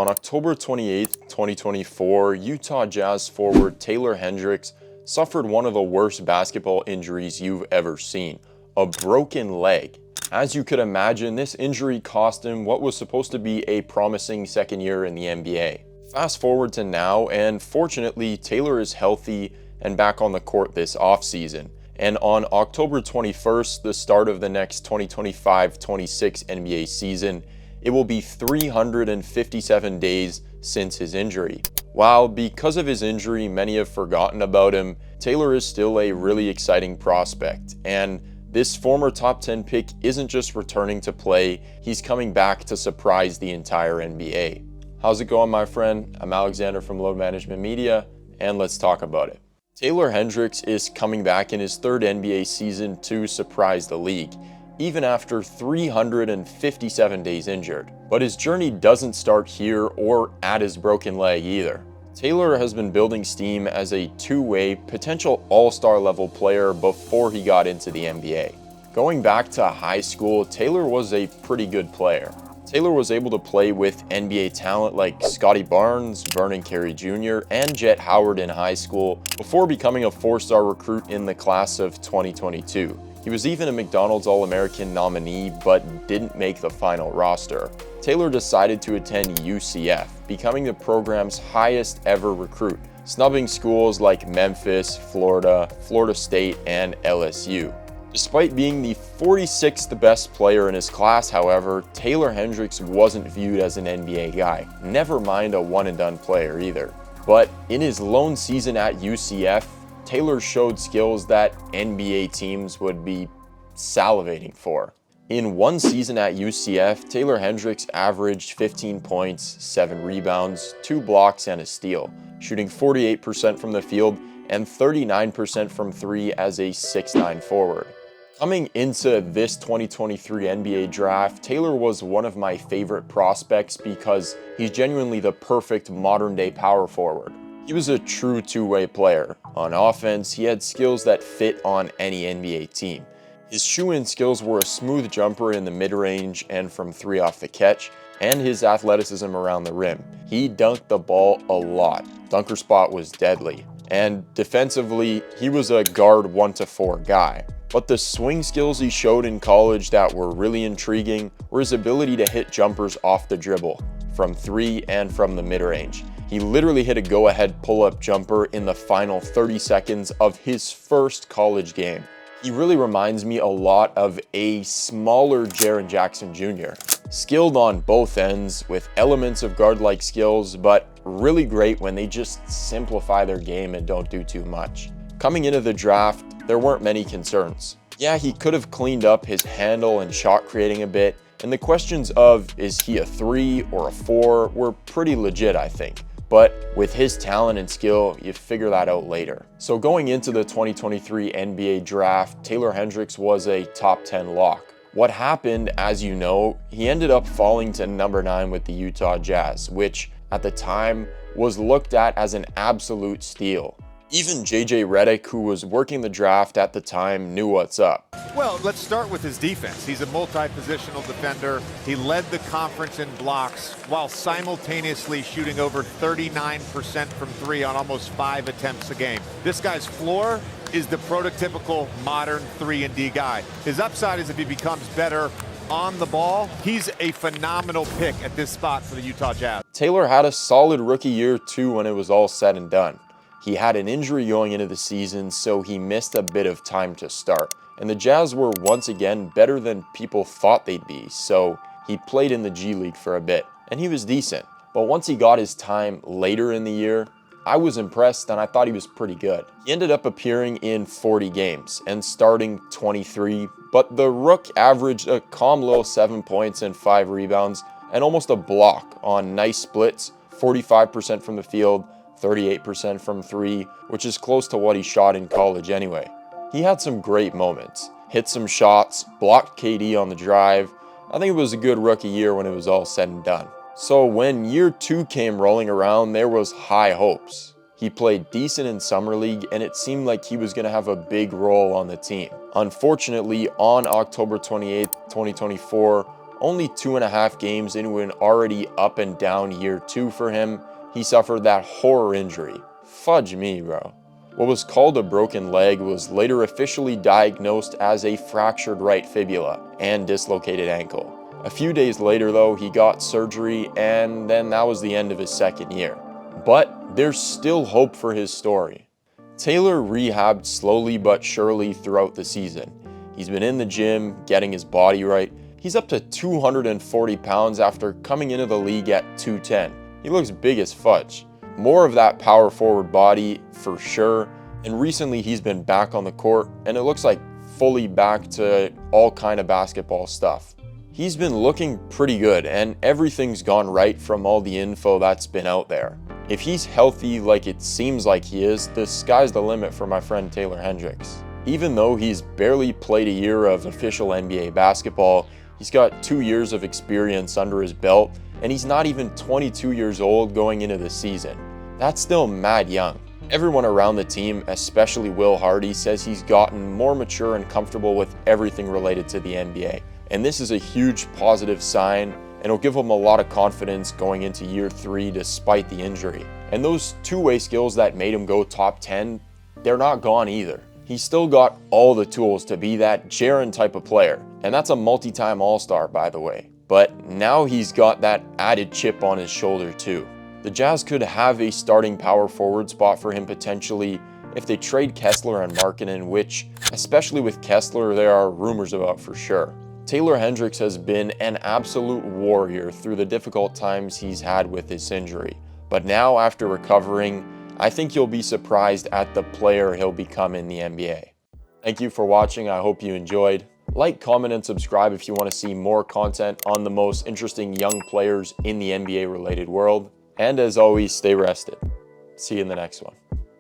On October 28, 2024, Utah Jazz forward Taylor Hendricks suffered one of the worst basketball injuries you've ever seen, a broken leg. As you could imagine, this injury cost him what was supposed to be a promising second year in the NBA. Fast forward to now, and fortunately, Taylor is healthy and back on the court this offseason. And on October 21st, the start of the next 2025-26 NBA season, it will be 357 days since his injury. While because of his injury, many have forgotten about him, Taylor is still a really exciting prospect. And this former top 10 pick isn't just returning to play, he's coming back to surprise the entire NBA. How's it going, my friend? I'm Alexander from Load Management Media, and let's talk about it. Taylor Hendricks is coming back in his third NBA season to surprise the league, even after 357 days injured. But his journey doesn't start here or at his broken leg either. Taylor has been building steam as a two-way, potential all-star level player before he got into the NBA. Going back to high school, Taylor was a pretty good player. Taylor was able to play with NBA talent like Scottie Barnes, Vernon Carey Jr., and Jet Howard in high school before becoming a four-star recruit in the class of 2022. He was even a McDonald's All-American nominee, but didn't make the final roster. Taylor decided to attend UCF, becoming the program's highest ever recruit, snubbing schools like Memphis, Florida, Florida State, and LSU. Despite being the 46th best player in his class, however, Taylor Hendricks wasn't viewed as an NBA guy, never mind a one-and-done player either. But in his lone season at UCF, Taylor showed skills that NBA teams would be salivating for. In one season at UCF, Taylor Hendricks averaged 15 points, 7 rebounds, 2 blocks, and a steal, shooting 48% from the field and 39% from three as a 6'9" forward. Coming into this 2023 NBA draft, Taylor was one of my favorite prospects because he's genuinely the perfect modern-day power forward. He was a true two-way player. On offense, he had skills that fit on any NBA team. His shoe-in skills were a smooth jumper in the mid-range and from three off the catch, and his athleticism around the rim. He dunked the ball a lot. Dunker spot was deadly. And defensively, he was a guard 1-4 guy. But the swing skills he showed in college that were really intriguing were his ability to hit jumpers off the dribble, from three and from the mid-range. He literally hit a go-ahead pull-up jumper in the final 30 seconds of his first college game. He really reminds me a lot of a smaller Jaren Jackson Jr. Skilled on both ends with elements of guard-like skills, but really great when they just simplify their game and don't do too much. Coming into the draft, there weren't many concerns. Yeah, he could have cleaned up his handle and shot creating a bit, and the questions of is he a 3 or a 4 were pretty legit, I think. But with his talent and skill, you figure that out later. So going into the 2023 NBA draft, Taylor Hendricks was a top 10 lock. What happened, as you know, he ended up falling to number 9 with the Utah Jazz, which at the time was looked at as an absolute steal. Even JJ Redick, who was working the draft at the time, knew what's up. Well, let's start with his defense. He's a multi-positional defender. He led the conference in blocks while simultaneously shooting over 39% from three on almost 5 attempts a game. This guy's floor is the prototypical modern 3-and-D guy. His upside is if he becomes better on the ball. He's a phenomenal pick at this spot for the Utah Jazz. Taylor had a solid rookie year too when it was all said and done. He had an injury going into the season, so he missed a bit of time to start. And the Jazz were once again better than people thought they'd be, so he played in the G League for a bit, and he was decent. But once he got his time later in the year, I was impressed and I thought he was pretty good. He ended up appearing in 40 games and starting 23, but the Rook averaged a calm little 7 points and 5 rebounds and almost a block on nice splits, 45% from the field, 38% from three, which is close to what he shot in college anyway. He had some great moments, hit some shots, blocked KD on the drive. I think it was a good rookie year when it was all said and done. So when year 2 came rolling around, there was high hopes. He played decent in Summer League, and it seemed like he was going to have a big role on the team. Unfortunately, on October 28, 2024, Only 2.5 games into an already up and down year 2 for him, he suffered that horror injury. Fudge me, bro. What was called a broken leg was later officially diagnosed as a fractured right fibula and dislocated ankle. A few days later though, he got surgery, and then that was the end of his second year. But there's still hope for his story. Taylor rehabbed slowly but surely throughout the season. He's been in the gym, getting his body right. He's up to 240 pounds after coming into the league at 210. He looks big as fudge. More of that power forward body for sure, and recently he's been back on the court, and it looks like fully back to all kind of basketball stuff. He's been looking pretty good, and everything's gone right from all the info that's been out there. If he's healthy like it seems like he is, the sky's the limit for my friend Taylor Hendricks. Even though he's barely played a year of official NBA basketball, he's got 2 years of experience under his belt, and he's not even 22 years old going into the season. That's still mad young. Everyone around the team, especially Will Hardy, says he's gotten more mature and comfortable with everything related to the NBA. And this is a huge positive sign, and it'll give him a lot of confidence going into year 3 despite the injury. And those two-way skills that made him go top 10, they're not gone either. He's still got all the tools to be that Jaren type of player. And that's a multi-time All-Star, by the way. But now he's got that added chip on his shoulder too. The Jazz could have a starting power forward spot for him potentially if they trade Kessler and Markkanen, which, especially with Kessler, there are rumors about for sure. Taylor Hendricks has been an absolute warrior through the difficult times he's had with this injury. But now, after recovering, I think you'll be surprised at the player he'll become in the NBA. Thank you for watching. I hope you enjoyed. Like, comment, and subscribe if you want to see more content on the most interesting young players in the NBA related world. And as always, stay rested. See you in the next one.